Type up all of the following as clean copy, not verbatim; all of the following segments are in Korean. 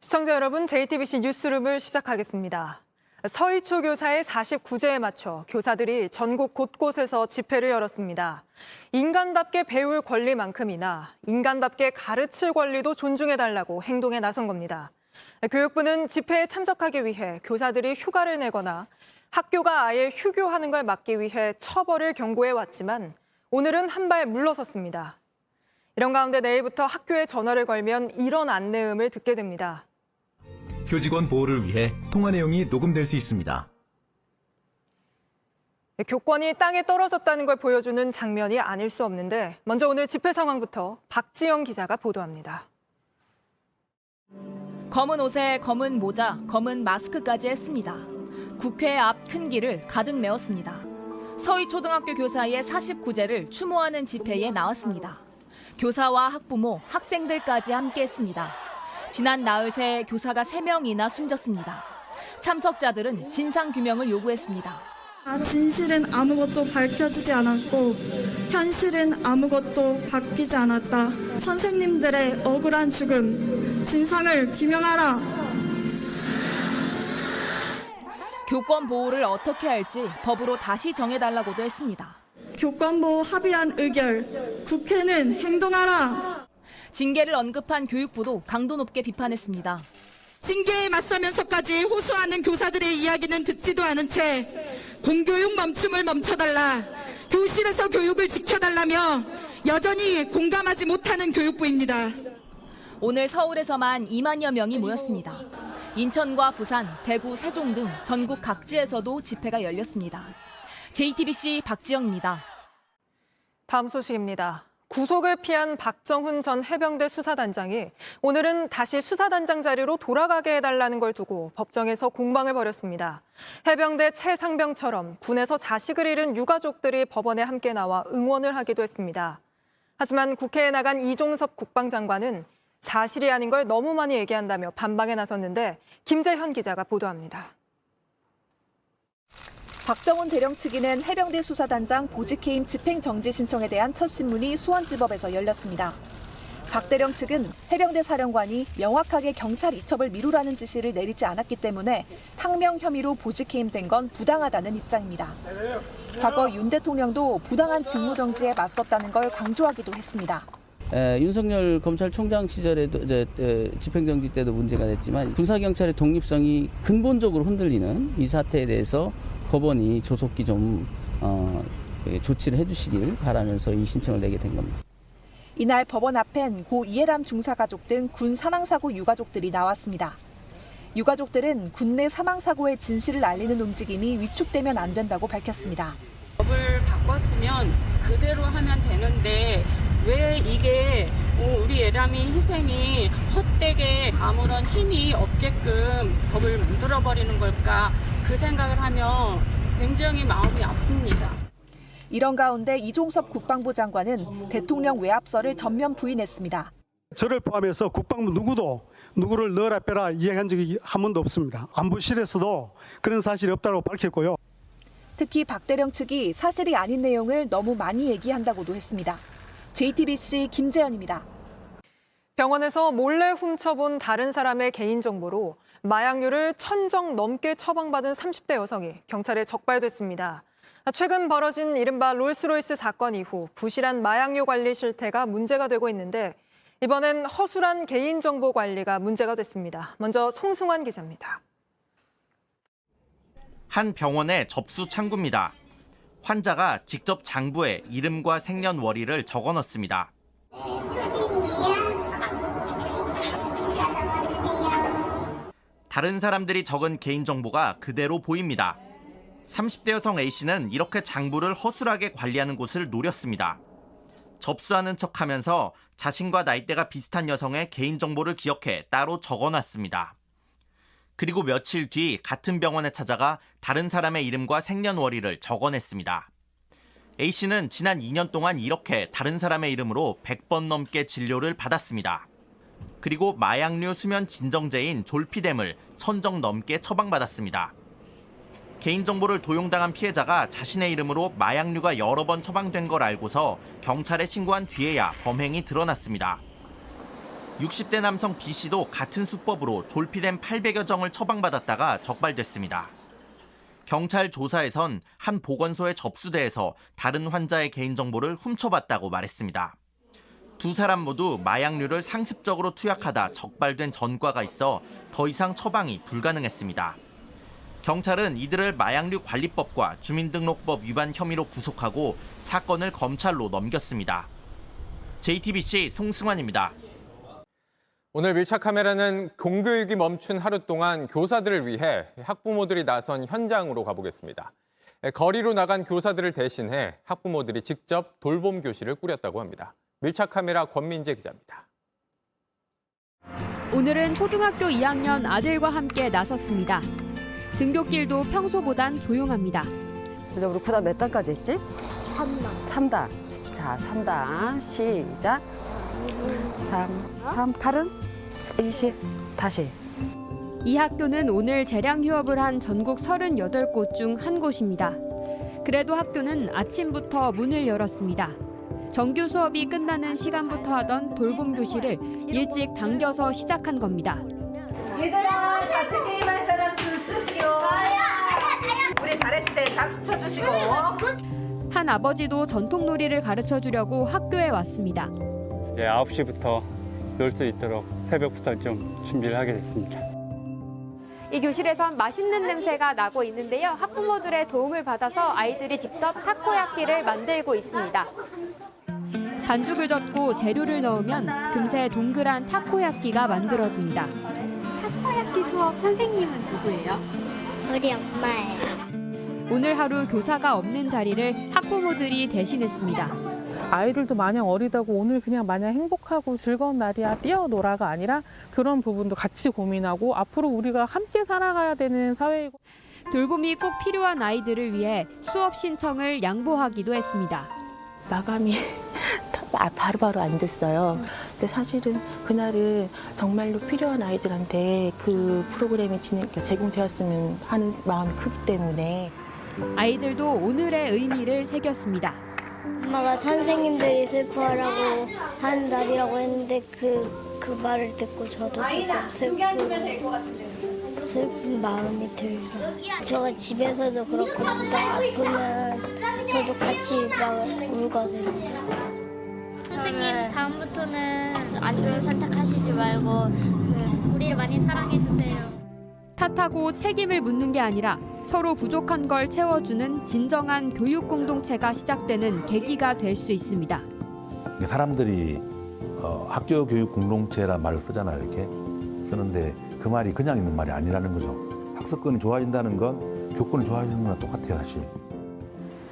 시청자 여러분, JTBC 뉴스룸을 시작하겠습니다. 서희초 교사의 49제에 맞춰 교사들이 전국 곳곳에서 집회를 열었습니다. 인간답게 배울 권리만큼이나 인간답게 가르칠 권리도 존중해달라고 행동에 나선 겁니다. 교육부는 집회에 참석하기 위해 교사들이 휴가를 내거나 학교가 아예 휴교하는 걸 막기 위해 처벌을 경고해 왔지만 오늘은 한 발 물러섰습니다. 이런 가운데 내일부터 학교에 전화를 걸면 이런 안내음을 듣게 됩니다. 교직원 보호를 위해 통화 내용이 녹음될 수 있습니다. 교권이 땅에 떨어졌다는 걸 보여주는 장면이 아닐 수 없는데 먼저 오늘 집회 상황부터 박지영 기자가 보도합니다. 검은 옷에 검은 모자, 검은 마스크까지 했습니다. 국회 앞 큰 길을 가득 메웠습니다. 서희초등학교 교사의 49제를 추모하는 집회에 나왔습니다. 교사와 학부모, 학생들까지 함께했습니다. 지난 나흘 새 교사가 3명이나 숨졌습니다. 참석자들은 진상규명을 요구했습니다. 진실은 아무것도 밝혀지지 않았고 현실은 아무것도 바뀌지 않았다. 선생님들의 억울한 죽음, 진상을 규명하라. 교권 보호를 어떻게 할지 법으로 다시 정해달라고도 했습니다. 교권보호 합의안 의결, 국회는 행동하라. 징계를 언급한 교육부도 강도 높게 비판했습니다. 징계에 맞서면서까지 호소하는 교사들의 이야기는 듣지도 않은 채 공교육 멈춤을 멈춰달라, 교실에서 교육을 지켜달라며 여전히 공감하지 못하는 교육부입니다. 오늘 서울에서만 2만여 명이 모였습니다. 인천과 부산, 대구, 세종 등 전국 각지에서도 집회가 열렸습니다. JTBC 박지영입니다. 다음 소식입니다. 구속을 피한 박정훈 전 해병대 수사단장이 오늘은 다시 수사단장 자리로 돌아가게 해달라는 걸 두고 법정에서 공방을 벌였습니다. 해병대 최상병처럼 군에서 자식을 잃은 유가족들이 법원에 함께 나와 응원을 하기도 했습니다. 하지만 국회에 나간 이종섭 국방장관은 사실이 아닌 걸 너무 많이 얘기한다며 반박에 나섰는데 김재현 기자가 보도합니다. 박정훈 대령 측위는 해병대 수사단장 보직해임 집행정지 신청에 대한 첫 신문이 수원지법에서 열렸습니다. 박 대령 측은 해병대 사령관이 명확하게 경찰 이첩을 미루라는 지시를 내리지 않았기 때문에 항명 혐의로 보직해임된 건 부당하다는 입장입니다. 과거 윤 대통령도 부당한 직무정지에 맞섰다는 걸 강조하기도 했습니다. 윤석열 검찰총장 시절에도 집행정지 때도 문제가 됐지만 군사경찰의 독립성이 근본적으로 흔들리는 이 사태에 대해서 법원이 조속히 좀 조치를 해주시길 바라면서 이 신청을 내게 된 겁니다. 이날 법원 앞엔 고 이해람 중사 가족 등 군 사망사고 유가족들이 나왔습니다. 유가족들은 군 내 사망사고의 진실을 알리는 움직임이 위축되면 안 된다고 밝혔습니다. 법을 바꿨으면 그대로 하면 되는데 왜 이게 우리 예람이 희생이 헛되게 아무런 힘이 없게끔 법을 만들어버리는 걸까, 그 생각을 하면 굉장히 마음이 아픕니다. 이런 가운데 이종섭 국방부 장관은 대통령 외압설을 전면 부인했습니다. 저를 포함해서 국방부 누구도 누구를 넣어라 빼라 이야기한 적이 한 번도 없습니다. 안보실에서도 그런 사실이 없다고 밝혔고요. 특히 박 대령 측이 사실이 아닌 내용을 너무 많이 얘기한다고도 했습니다. JTBC 김재현입니다. 병원에서 몰래 훔쳐본 다른 사람의 개인정보로 마약류를 1,000정 넘게 처방받은 30대 여성이 경찰에 적발됐습니다. 최근 벌어진 이른바 롤스로이스 사건 이후 부실한 마약류 관리 실태가 문제가 되고 있는데 이번엔 허술한 개인정보 관리가 문제가 됐습니다. 먼저 송승환 기자입니다. 한 병원의 접수 창구입니다. 환자가 직접 장부에 이름과 생년월일을 적어 넣습니다. 다른 사람들이 적은 개인정보가 그대로 보입니다. 30대 여성 A씨는 이렇게 장부를 허술하게 관리하는 곳을 노렸습니다. 접수하는 척하면서 자신과 나이대가 비슷한 여성의 개인정보를 기억해 따로 적어놨습니다. 그리고 며칠 뒤 같은 병원에 찾아가 다른 사람의 이름과 생년월일을 적어냈습니다. A씨는 지난 2년 동안 이렇게 다른 사람의 이름으로 100번 넘게 진료를 받았습니다. 그리고 마약류 수면 진정제인 졸피뎀을 1,000정 넘게 처방받았습니다. 개인정보를 도용당한 피해자가 자신의 이름으로 마약류가 여러 번 처방된 걸 알고서 경찰에 신고한 뒤에야 범행이 드러났습니다. 60대 남성 B 씨도 같은 수법으로 졸피뎀 800여 정을 처방받았다가 적발됐습니다. 경찰 조사에선 한 보건소의 접수대에서 다른 환자의 개인정보를 훔쳐봤다고 말했습니다. 두 사람 모두 마약류를 상습적으로 투약하다 적발된 전과가 있어 더 이상 처방이 불가능했습니다. 경찰은 이들을 마약류 관리법과 주민등록법 위반 혐의로 구속하고 사건을 검찰로 넘겼습니다. JTBC 송승환입니다. 오늘 밀착 카메라는 공교육이 멈춘 하루 동안 교사들을 위해 학부모들이 나선 현장으로 가보겠습니다. 거리로 나간 교사들을 대신해 학부모들이 직접 돌봄 교실을 꾸렸다고 합니다. 밀착 카메라 권민재 기자입니다. 오늘은 초등학교 2학년 아들과 함께 나섰습니다. 등굣길도 평소보단 조용합니다. 근데 우리 그다음 몇 단까지 했지? 3단. 자, 3단 시작. 8은 20 다시. 이 학교는 오늘 재량 휴업을 한 전국 38곳 중 한 곳입니다. 그래도 학교는 아침부터 문을 열었습니다. 정규 수업이 끝나는 시간부터 하던 돌봄 교실을 일찍 당겨서 시작한 겁니다. 얘들아, 같은 게임할 사람 줄 쓰시오. 우리 잘했을 때 박수 쳐주시고. 한 아버지도 전통놀이를 가르쳐 주려고 학교에 왔습니다. 9시부터 놀 수 있도록 새벽부터 좀 준비를 하게 됐습니다. 이 교실에선 맛있는 냄새가 나고 있는데요. 학부모들의 도움을 받아서 아이들이 직접 타코야끼를 만들고 있습니다. 반죽을 젓고 재료를 넣으면 금세 동그란 타코야끼가 만들어집니다. 타코야끼 수업 선생님은 누구예요? 우리 엄마예요. 오늘 하루 교사가 없는 자리를 학부모들이 대신했습니다. 아이들도 마냥 어리다고 오늘 그냥 마냥 행복하고 즐거운 날이야 뛰어놀아가 아니라 그런 부분도 같이 고민하고 앞으로 우리가 함께 살아가야 되는 사회이고. 돌봄이 꼭 필요한 아이들을 위해 수업 신청을 양보하기도 했습니다. 마감이 바로바로 안 됐어요. 근데 사실은 그날은 정말로 필요한 아이들한테 그 프로그램이 제공되었으면 하는 마음이 크기 때문에. 아이들도 오늘의 의미를 새겼습니다. 엄마가 선생님들이 슬퍼하라고 하는 날이라고 했는데 그 말을 듣고 저도 조금 슬픈 마음이 들어요. 제가 집에서도 그렇고 누가 아프면 저도 같이 막 울거든요. 선생님 다음부터는 안 좋은 선택하시지 말고 우리를 많이 사랑해 주세요. 탓하고 책임을 묻는 게 아니라 서로 부족한 걸 채워주는 진정한 교육 공동체가 시작되는 계기가 될 수 있습니다. 사람들이 학교 교육 공동체라는 말을 쓰잖아요. 이렇게 쓰는데 그 말이 그냥 있는 말이 아니라는 거죠. 학습권이 좋아진다는 건 교권이 좋아지는 거랑 똑같아요, 사실.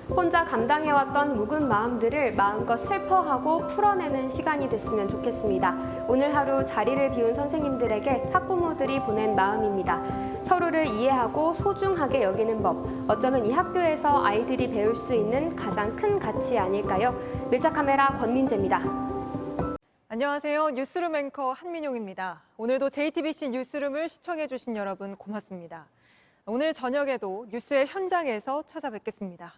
혼자 감당해왔던 묵은 마음들을 마음껏 슬퍼하고 풀어내는 시간이 됐으면 좋겠습니다. 오늘 하루 자리를 비운 선생님들에게 학부모들이 보낸 마음입니다. 서로를 이해하고 소중하게 여기는 법, 어쩌면 이 학교에서 아이들이 배울 수 있는 가장 큰 가치 아닐까요? 밀착 카메라 권민재입니다. 안녕하세요. 뉴스룸 앵커 한민용입니다. 오늘도 JTBC 뉴스룸을 시청해주신 여러분 고맙습니다. 오늘 저녁에도 뉴스의 현장에서 찾아뵙겠습니다.